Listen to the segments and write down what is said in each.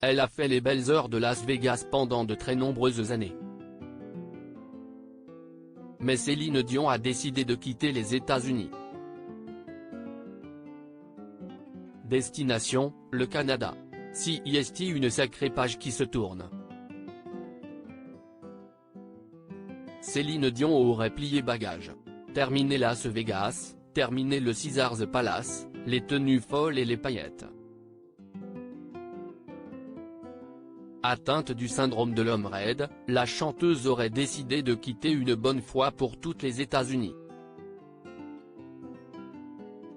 Elle a fait les belles heures de Las Vegas pendant de très nombreuses années. Mais Céline Dion a décidé de quitter les États-Unis. Destination, le Canada. CIST, une sacrée page qui se tourne. Céline Dion aurait plié bagage. Terminé Las Vegas, terminé le Caesars Palace, les tenues folles et les paillettes. Atteinte du syndrome de l'homme raide, la chanteuse aurait décidé de quitter une bonne fois pour toutes les États-Unis.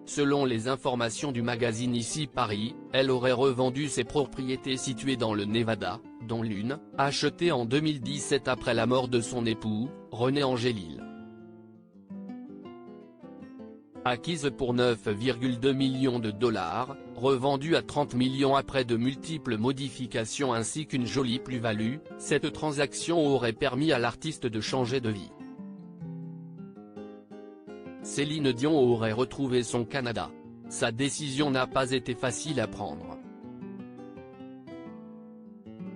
Selon les informations du magazine Ici Paris, elle aurait revendu ses propriétés situées dans le Nevada, dont l'une, achetée en 2017 après la mort de son époux, René Angélil. Acquise pour 9,2 millions de dollars, revendue à 30 millions après de multiples modifications ainsi qu'une jolie plus-value, cette transaction aurait permis à l'artiste de changer de vie. Céline Dion aurait retrouvé son Canada. Sa décision n'a pas été facile à prendre.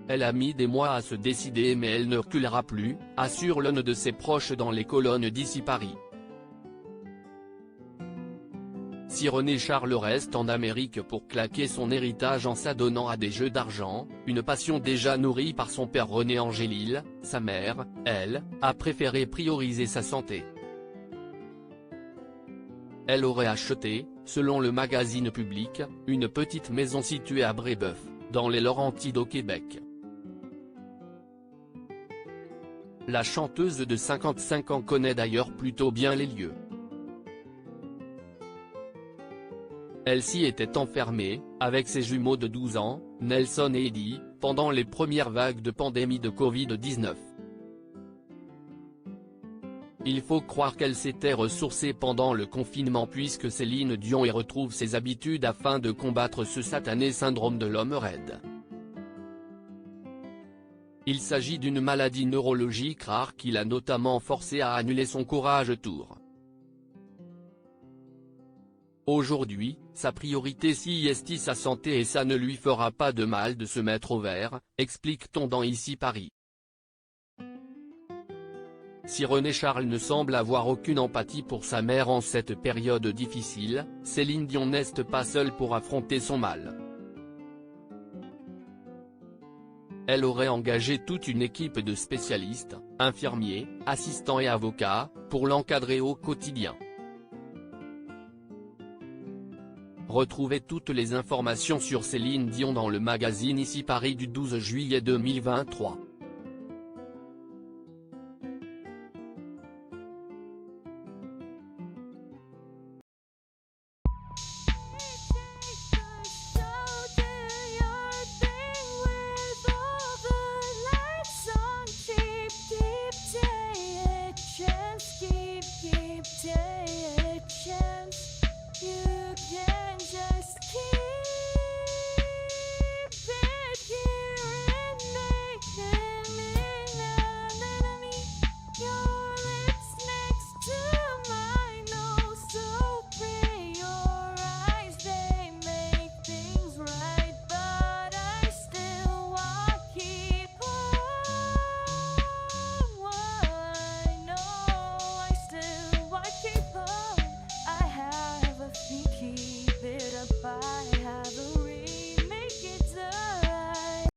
Elle a mis des mois à se décider mais elle ne reculera plus, assure l'un de ses proches dans les colonnes d'Ici Paris. Si René Charles reste en Amérique pour claquer son héritage en s'adonnant à des jeux d'argent, une passion déjà nourrie par son père René Angélil, sa mère, elle, a préféré prioriser sa santé. Elle aurait acheté, selon le magazine Public, une petite maison située à Brébeuf, dans les Laurentides au Québec. La chanteuse de 55 ans connaît d'ailleurs plutôt bien les lieux. Elle s'y était enfermée, avec ses jumeaux de 12 ans, Nelson et Eddie, pendant les premières vagues de pandémie de Covid-19. Il faut croire qu'elle s'était ressourcée pendant le confinement puisque Céline Dion y retrouve ses habitudes afin de combattre ce satané syndrome de l'homme raide. Il s'agit d'une maladie neurologique rare qui l'a notamment forcée à annuler son Courage Tour. Aujourd'hui, sa priorité CIST sa santé et ça ne lui fera pas de mal de se mettre au vert, explique-t-on dans Ici Paris. Si René Charles ne semble avoir aucune empathie pour sa mère en cette période difficile, Céline Dion n'est pas seule pour affronter son mal. Elle aurait engagé toute une équipe de spécialistes, infirmiers, assistants et avocats, pour l'encadrer au quotidien. Retrouvez toutes les informations sur Céline Dion dans le magazine Ici Paris du 12 juillet 2023.